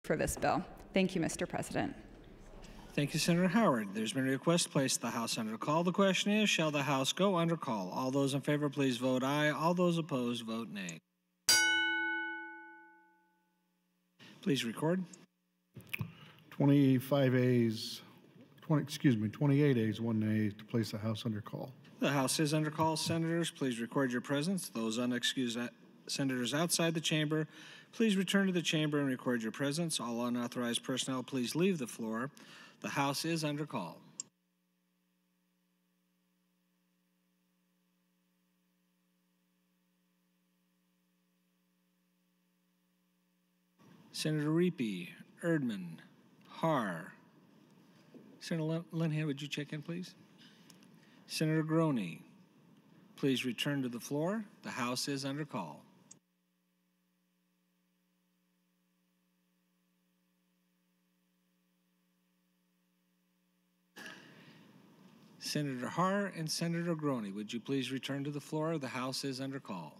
for this bill. Thank you, Mr. President. Thank you, Senator Howard. There's been a request to place the House under call. The question is, shall the House go under call? All those in favor, please vote aye. All those opposed, vote nay. Please record. 28 ayes, 1 nay to place the House under call. The House is under call. Senators, please record your presence. Those unexcused senators outside the chamber, please return to the chamber and record your presence. All unauthorized personnel, please leave the floor. The House is under call. Senator Riepe, Erdman, Har. Senator Linehan, would you check in, please? Senator Groney, please return to the floor. The House is under call. Senator Har and Senator Groney, would you please return to the floor? The House is under call.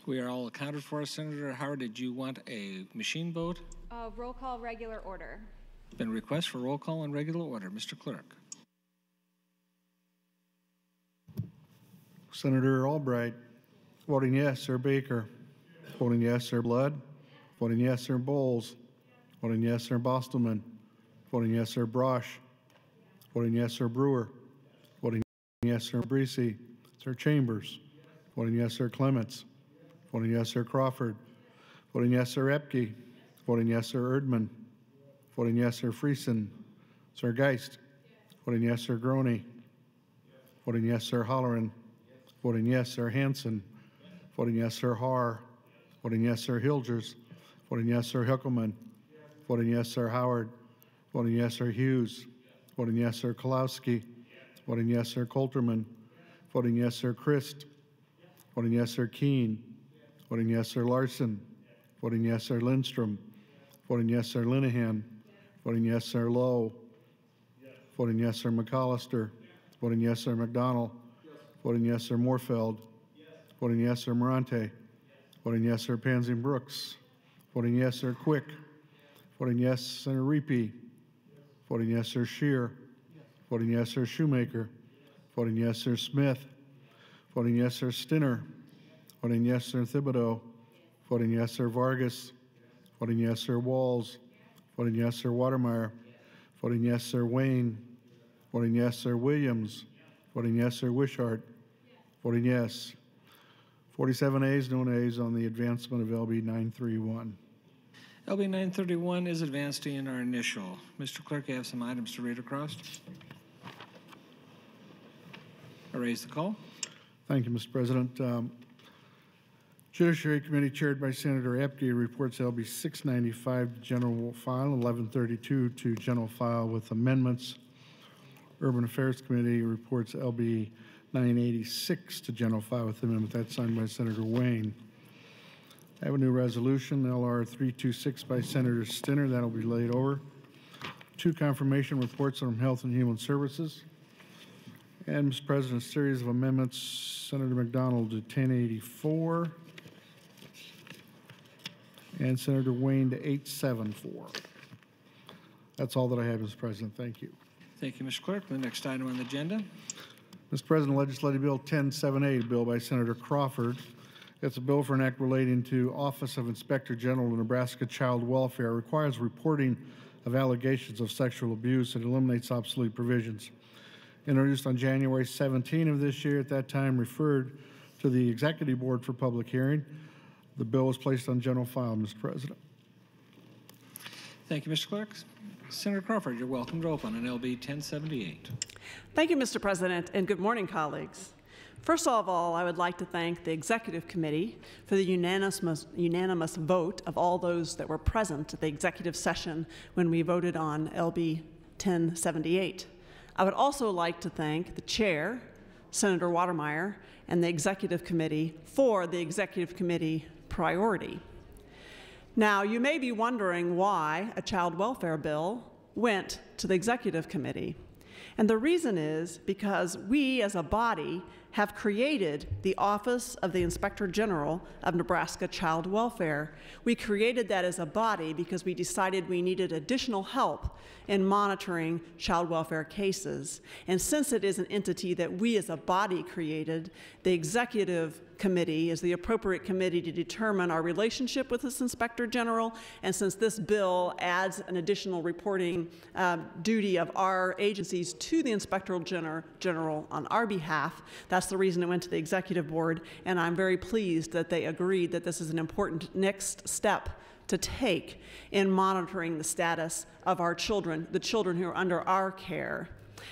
We are all accounted for. Senator Howard, did you want a machine vote? Roll call, regular order. Been a request for roll call in regular order. Mr. Clerk. Senator Albright, voting yes, Sir Baker. Voting yes, Sir Blood. Voting yes, Sir Bowles. Voting yes, Sir Bostelman. Voting yes, Sir Brosh. Voting yes, Sir Brewer. Voting yes, Sir Breese. Sir Chambers. Voting yes, Sir Clements. Voting yes, Sir Crawford. Voting yes, Sir Epke. Voting yes, Sir Erdman. Voting yes, Sir Friesen. Sir Geist. Voting yes, Sir Groney. Voting yes, Sir Holleran. Voting yes, Sir Hansen. Voting yes, Sir Har. Voting yes, Sir Hilgers. Voting yes, Sir Hilkelman. Voting yes, Sir Howard. Voting yes, Sir Hughes. Voting yes, Sir Kolowski. Voting yes, Sir Coulterman. Voting yes, Sir Christ. Voting yes, Sir Keene. Voting yes, Sir Larson. Voting yes, Sir Lindstrom. Voting yes, Sir Linehan. Voting yes, Sir Lowe. Voting yes, Sir McAllister. Voting yes, Sir McDonald. Voting yes, Sir Moorfeld. Voting yes, Sir Morante. Voting yes, Sir Pansy Brooks. Voting yes, Sir Quick. Voting yes, Senator Riepe. Voting yes, Sir Scheer. Voting yes, Sir Shoemaker. Voting yes, Sir Smith. Voting yes, Sir Stinner. Voting yes, Sir Thibodeau. Voting yes, Sir Vargas. Voting yes, Sir Walls. Voting yes, Sir Watermeyer. Voting yes, Sir Wayne. Voting yes, Sir Williams. Voting yes, Sir Wishart. Voting yes. 47 ayes, no nays on the advancement of LB 931. LB 931 is advanced in our initial. Mr. Clerk, I have some items to read across. I raise the call. Thank you, Mr. President. Judiciary Committee chaired by Senator Epke reports LB 695 to General File, 1132 to General File with amendments. Urban Affairs Committee reports LB 986 to General File with amendment. That's signed by Senator Wayne. I have a new resolution, LR 326 by Senator Stinner. That'll be laid over. 2 confirmation reports from Health and Human Services. And, Mr. President, a series of amendments. Senator McDonald to 1084. And Senator Wayne to 874. That's all that I have, Mr. President. Thank you. Thank you, Mr. Clerk. The next item on the agenda. Mr. President, Legislative Bill 1078, a bill by Senator Crawford. It's a bill for an act relating to Office of Inspector General of Nebraska Child Welfare. It requires reporting of allegations of sexual abuse and eliminates obsolete provisions. Introduced on January 17 of this year, at that time referred to the Executive Board for public hearing. The bill was placed on general file, Mr. President. Thank you, Mr. Clerk. Senator Crawford, you're welcome to open on LB 1078. Thank you, Mr. President, and good morning, colleagues. First of all, I would like to thank the Executive Committee for the unanimous vote of all those that were present at the executive session when we voted on LB 1078. I would also like to thank the Chair, Senator Watermeyer, and the Executive Committee for the Executive Committee priority. Now, you may be wondering why a child welfare bill went to the Executive Committee. And the reason is because we as a body have created the Office of the Inspector General of Nebraska Child Welfare. We created that as a body because we decided we needed additional help in monitoring child welfare cases. And since it is an entity that we as a body created, the Executive Committee is the appropriate committee to determine our relationship with this Inspector General. And since this bill adds an additional reporting duty of our agencies to the Inspector General on our behalf, that's the reason it went to the Executive Board. And I'm very pleased that they agreed that this is an important next step to take in monitoring the status of our children, the children who are under our care.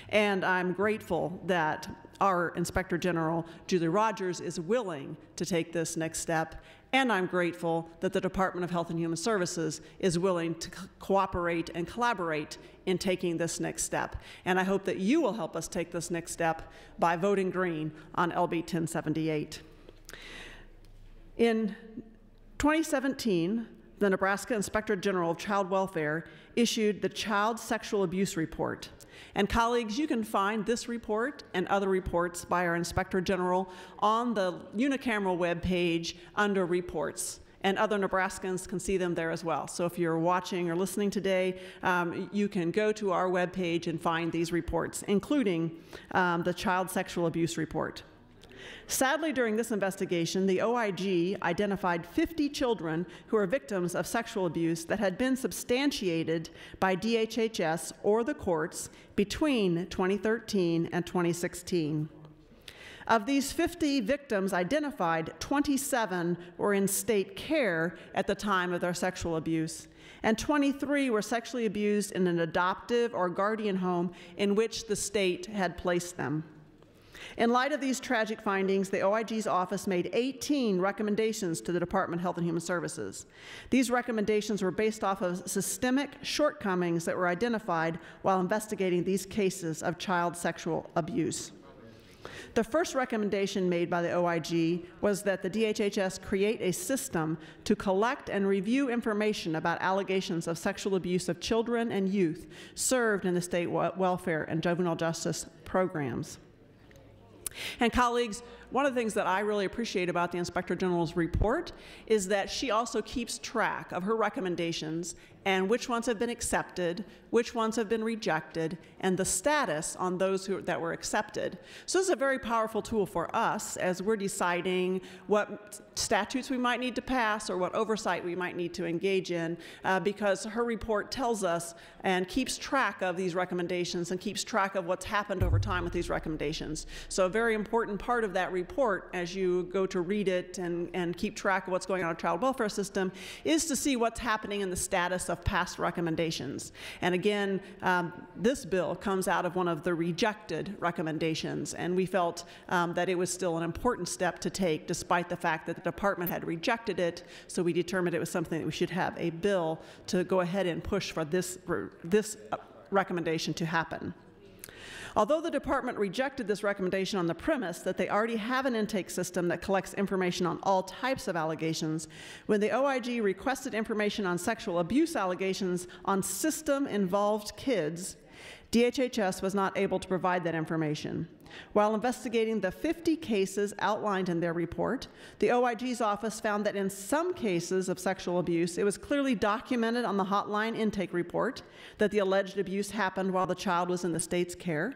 And I'm grateful that our Inspector General, Julie Rogers, is willing to take this next step. And I'm grateful that the Department of Health and Human Services is willing to cooperate and collaborate in taking this next step. And I hope that you will help us take this next step by voting green on LB 1078. In 2017, the Nebraska Inspector General of Child Welfare issued the Child Sexual Abuse Report. And colleagues, you can find this report and other reports by our Inspector General on the unicameral web page under Reports. And other Nebraskans can see them there as well. So if you're watching or listening today, you can go to our web page and find these reports, including the Child Sexual Abuse Report. Sadly, during this investigation, the OIG identified 50 children who are victims of sexual abuse that had been substantiated by DHHS or the courts between 2013 and 2016. Of these 50 victims identified, 27 were in state care at the time of their sexual abuse, and 23 were sexually abused in an adoptive or guardian home in which the state had placed them. In light of these tragic findings, the OIG's office made 18 recommendations to the Department of Health and Human Services. These recommendations were based off of systemic shortcomings that were identified while investigating these cases of child sexual abuse. The first recommendation made by the OIG was that the DHHS create a system to collect and review information about allegations of sexual abuse of children and youth served in the state welfare and juvenile justice programs. And colleagues, one of the things that I really appreciate about the Inspector General's report is that she also keeps track of her recommendations and which ones have been accepted, which ones have been rejected, and the status on those that were accepted. So this is a very powerful tool for us as we're deciding what statutes we might need to pass or what oversight we might need to engage in, because her report tells us and keeps track of these recommendations and keeps track of what's happened over time with these recommendations. So a very important part of that report as you go to read it and keep track of what's going on in our child welfare system is to see what's happening in the status of past recommendations. And again, this bill comes out of one of the rejected recommendations, and we felt that it was still an important step to take despite the fact that the department had rejected it, so we determined it was something that we should have a bill to go ahead and push for this recommendation to happen. Although the department rejected this recommendation on the premise that they already have an intake system that collects information on all types of allegations, when the OIG requested information on sexual abuse allegations on system-involved kids, DHHS was not able to provide that information. While investigating the 50 cases outlined in their report, the OIG's office found that in some cases of sexual abuse, it was clearly documented on the hotline intake report that the alleged abuse happened while the child was in the state's care.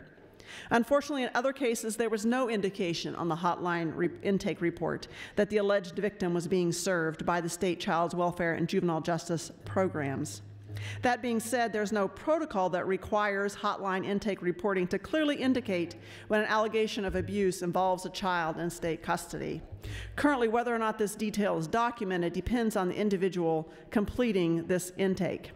Unfortunately, in other cases, there was no indication on the hotline intake report that the alleged victim was being served by the state child welfare and juvenile justice programs. That being said, there's no protocol that requires hotline intake reporting to clearly indicate when an allegation of abuse involves a child in state custody. Currently, whether or not this detail is documented depends on the individual completing this intake.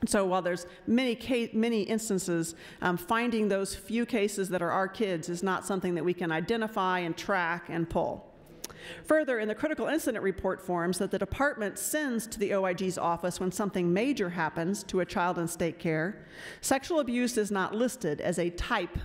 So while there's many instances, finding those few cases that are our kids is not something that we can identify and track and pull. Further, in the critical incident report forms that the department sends to the OIG's office when something major happens to a child in state care, sexual abuse is not listed as a type